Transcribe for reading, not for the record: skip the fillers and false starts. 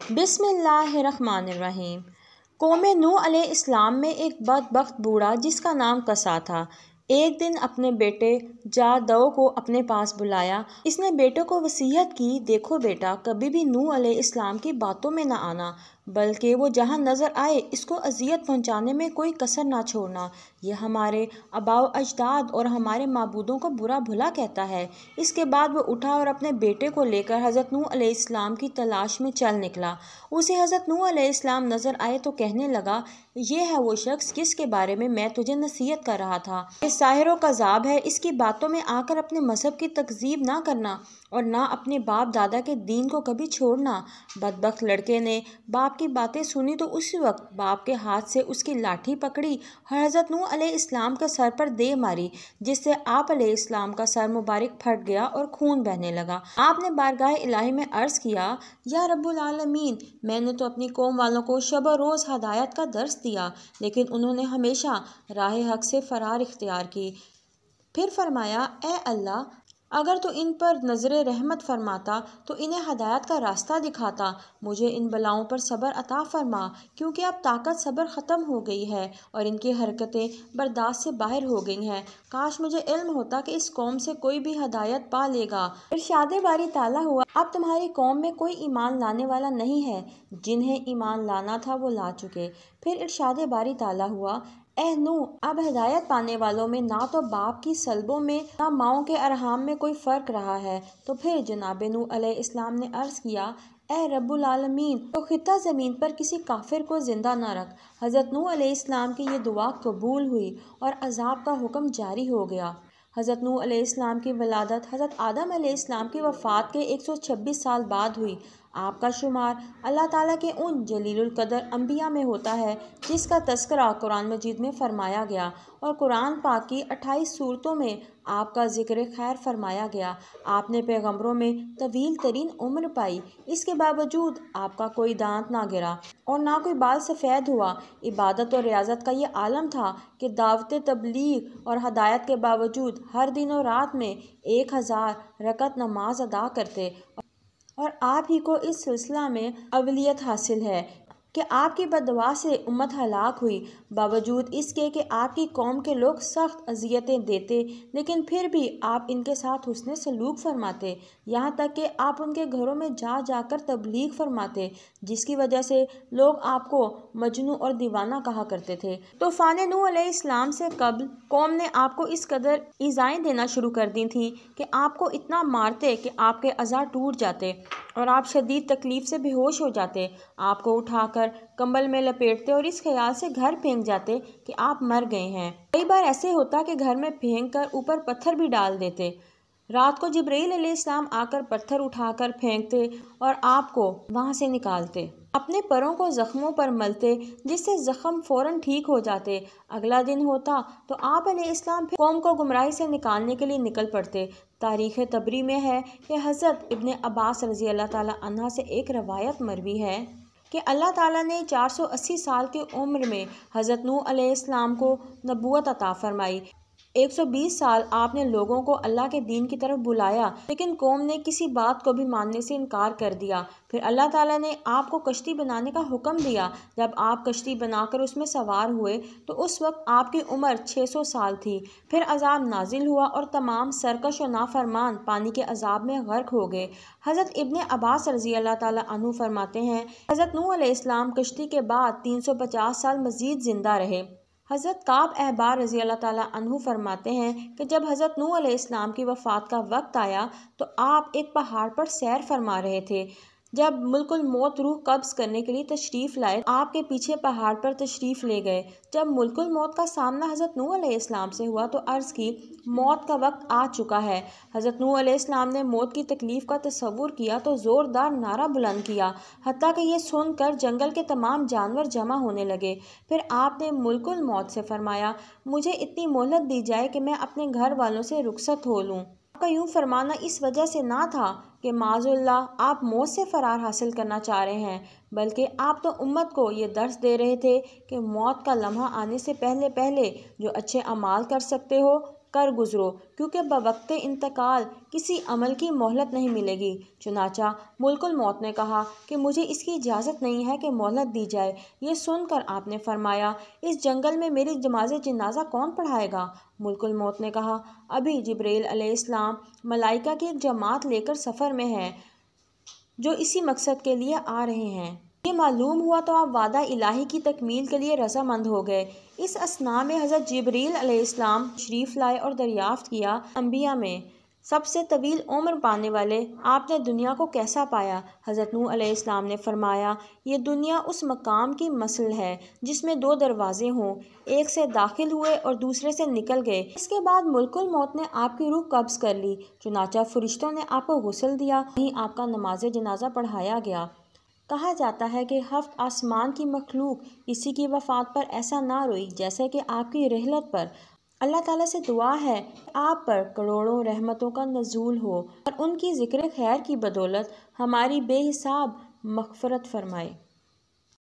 بسم اللہ الرحمن الرحیم۔ قوم نوح علیہ السلام میں ایک بدبخت بوڑھا جس کا نام قصا تھا، ایک دن اپنے بیٹے جادو کو اپنے پاس بلایا۔ اس نے بیٹے کو وصیت کی، دیکھو بیٹا، کبھی بھی نوح علیہ السلام کی باتوں میں نہ آنا، بلکہ وہ جہاں نظر آئے اس کو اذیت پہنچانے میں کوئی کسر نہ چھوڑنا۔ یہ ہمارے آباء و اجداد اور ہمارے معبودوں کو برا بھلا کہتا ہے۔ اس کے بعد وہ اٹھا اور اپنے بیٹے کو لے کر حضرت نوح علیہ السلام کی تلاش میں چل نکلا۔ اسے حضرت نوح علیہ السلام نظر آئے تو کہنے لگا، یہ ہے وہ شخص جس کے بارے میں تجھے نصیحت کر رہا تھا۔ یہ ساحر و کذاب ہے، اس کی باتوں میں آ کر اپنے مذہب کی تکذیب نہ کرنا اور نہ اپنے باپ دادا کے دین کو کبھی چھوڑنا۔ بدبخت لڑکے نے باپ کی باتیں سنی تو اسی وقت باپ کے ہاتھ سے اس کی لاٹھی پکڑی اور حضرت نوح علیہ السلام کے سر پر دے ماری، جس سے آپ علیہ السلام کا سر مبارک پھٹ گیا اور خون بہنے لگا۔ آپ نے بارگاہ الہی میں عرض کیا، یا رب العالمین، میں نے تو اپنی قوم والوں کو شب و روز ہدایت کا درس دیا، لیکن انہوں نے ہمیشہ راہ حق سے فرار اختیار کی۔ پھر فرمایا، اے اللہ، اگر تو ان پر نظر رحمت فرماتا تو انہیں ہدایت کا راستہ دکھاتا۔ مجھے ان بلاؤں پر صبر عطا فرما، کیونکہ اب طاقت صبر ختم ہو گئی ہے اور ان کی حرکتیں برداشت سے باہر ہو گئی ہیں۔ کاش مجھے علم ہوتا کہ اس قوم سے کوئی بھی ہدایت پا لے گا۔ ارشاد باری تعالیٰ ہوا، اب تمہاری قوم میں کوئی ایمان لانے والا نہیں ہے، جنہیں ایمان لانا تھا وہ لا چکے۔ پھر ارشاد باری تعالیٰ ہوا، اے نوح، اب ہدایت پانے والوں میں نہ تو باپ کی سلبوں میں نہ ماؤں کے ارحام میں کوئی فرق رہا ہے۔ تو پھر جناب نوح علیہ السلام نے عرض کیا، اے رب العالمین، تو خطہ زمین پر کسی کافر کو زندہ نہ رکھ۔ حضرت نوح علیہ السلام کی یہ دعا قبول ہوئی اور عذاب کا حکم جاری ہو گیا۔ حضرت نوح علیہ السلام کی ولادت حضرت آدم علیہ السلام کی وفات کے 126 سال بعد ہوئی۔ آپ کا شمار اللہ تعالیٰ کے ان جلیل القدر انبیاء میں ہوتا ہے جس کا تذکرہ قرآن مجید میں فرمایا گیا، اور قرآن پاک کی 28 سورتوں میں آپ کا ذکر خیر فرمایا گیا۔ آپ نے پیغمبروں میں طویل ترین عمر پائی، اس کے باوجود آپ کا کوئی دانت نہ گرا اور نہ کوئی بال سفید ہوا۔ عبادت اور ریاضت کا یہ عالم تھا کہ دعوت تبلیغ اور ہدایت کے باوجود ہر دن و رات میں 1000 رکعت نماز ادا کرتے، اور آپ ہی کو اس سلسلہ میں اولیت حاصل ہے کہ آپ کی بددعا سے امت ہلاک ہوئی۔ باوجود اس کے کہ آپ کی قوم کے لوگ سخت اذیتیں دیتے، لیکن پھر بھی آپ ان کے ساتھ حسن سلوک فرماتے، یہاں تک کہ آپ ان کے گھروں میں جا جا کر تبلیغ فرماتے، جس کی وجہ سے لوگ آپ کو مجنوں اور دیوانہ کہا کرتے تھے۔ طوفان نوح علیہ السلام سے قبل قوم نے آپ کو اس قدر ایذائیں دینا شروع کر دی تھیں کہ آپ کو اتنا مارتے کہ آپ کے اعضاء ٹوٹ جاتے اور آپ شدید تکلیف سے بے ہوش ہو جاتے۔ آپ کو اٹھا کر کمبل میں لپیٹتے اور اس خیال سے گھر پھینک جاتے کہ آپ مر گئے ہیں۔ کئی بار ایسے ہوتا کہ گھر میں پھینک کر اوپر پتھر بھی ڈال دیتے۔ رات کو جبرائیل علیہ السلام آ کر پتھر اٹھا کر پھینکتے اور آپ کو وہاں سے نکالتے، اپنے پروں کو زخموں پر ملتے، جس سے زخم فوراً ٹھیک ہو جاتے۔ اگلا دن ہوتا تو آپ علیہ السلام پھر قوم کو گمراہی سے نکالنے کے لیے نکل پڑتے۔ تاریخ طبری میں ہے کہ حضرت ابن عباس رضی اللہ تعالیٰ عنہ سے ایک روایت مروی ہے کہ اللہ تعالیٰ نے 480 سال کی عمر میں حضرت نوح علیہ السلام کو نبوت عطا فرمائی۔ 120 سال آپ نے لوگوں کو اللہ کے دین کی طرف بلایا، لیکن قوم نے کسی بات کو بھی ماننے سے انکار کر دیا۔ پھر اللہ تعالیٰ نے آپ کو کشتی بنانے کا حکم دیا۔ جب آپ کشتی بنا کر اس میں سوار ہوئے تو اس وقت آپ کی عمر 600 سال تھی۔ پھر عذاب نازل ہوا اور تمام سرکش و نافرمان پانی کے عذاب میں غرق ہو گئے۔ حضرت ابن عباس رضی اللہ تعالیٰ عنہ فرماتے ہیں، حضرت نوح علیہ السلام کشتی کے بعد 350 سال مزید زندہ رہے۔ حضرت کعب احبار رضی اللہ تعالیٰ عنہ فرماتے ہیں کہ جب حضرت نوح علیہ السلام کی وفات کا وقت آیا تو آپ ایک پہاڑ پر سیر فرما رہے تھے۔ جب ملک الموت روح قبض کرنے کے لیے تشریف لائے، آپ کے پیچھے پہاڑ پر تشریف لے گئے۔ جب ملک الموت کا سامنا حضرت نوح علیہ السلام سے ہوا تو عرض کی، موت کا وقت آ چکا ہے۔ حضرت نوح علیہ السلام نے موت کی تکلیف کا تصور کیا تو زوردار نعرہ بلند کیا، حتیٰ کہ یہ سن کر جنگل کے تمام جانور جمع ہونے لگے۔ پھر آپ نے ملک الموت سے فرمایا، مجھے اتنی مہلت دی جائے کہ میں اپنے گھر والوں سے رخصت ہو لوں۔ آپ کا یوں فرمانا اس وجہ سے نہ تھا کہ معاذ اللہ آپ موت سے فرار حاصل کرنا چاہ رہے ہیں، بلکہ آپ تو امت کو یہ درس دے رہے تھے کہ موت کا لمحہ آنے سے پہلے پہلے جو اچھے اعمال کر سکتے ہو کر گزرو، کیونکہ بوقت انتقال کسی عمل کی مہلت نہیں ملے گی۔ چنانچہ ملک الموت نے کہا کہ مجھے اس کی اجازت نہیں ہے کہ مہلت دی جائے۔ یہ سن کر آپ نے فرمایا، اس جنگل میں میری نماز جنازہ کون پڑھائے گا؟ ملک الموت نے کہا، ابھی جبرائیل علیہ السلام ملائکہ کی ایک جماعت لے کر سفر میں ہے جو اسی مقصد کے لیے آ رہے ہیں۔ یہ معلوم ہوا تو آپ وعدہ الہی کی تکمیل کے لیے رضامند ہو گئے۔ اس اثناء میں حضرت جبرائیل علیہ السلام تشریف لائے اور دریافت کیا، انبیاء میں سب سے طویل عمر پانے والے، آپ نے دنیا کو کیسا پایا؟ حضرت نوح علیہ السلام نے فرمایا، یہ دنیا اس مقام کی مثل ہے جس میں دو دروازے ہوں، ایک سے داخل ہوئے اور دوسرے سے نکل گئے۔ اس کے بعد ملک الموت نے آپ کی روح قبض کر لی، چنانچہ فرشتوں نے آپ کو غسل دیا، وہیں آپ کا نماز جنازہ پڑھایا گیا۔ کہا جاتا ہے کہ 7 آسمان کی مخلوق کسی کی وفات پر ایسا نہ روئی جیسے کہ آپ کی رحلت پر۔ اللہ تعالیٰ سے دعا ہے کہ آپ پر کروڑوں رحمتوں کا نزول ہو اور ان کی ذکر خیر کی بدولت ہماری بے حساب مغفرت فرمائے۔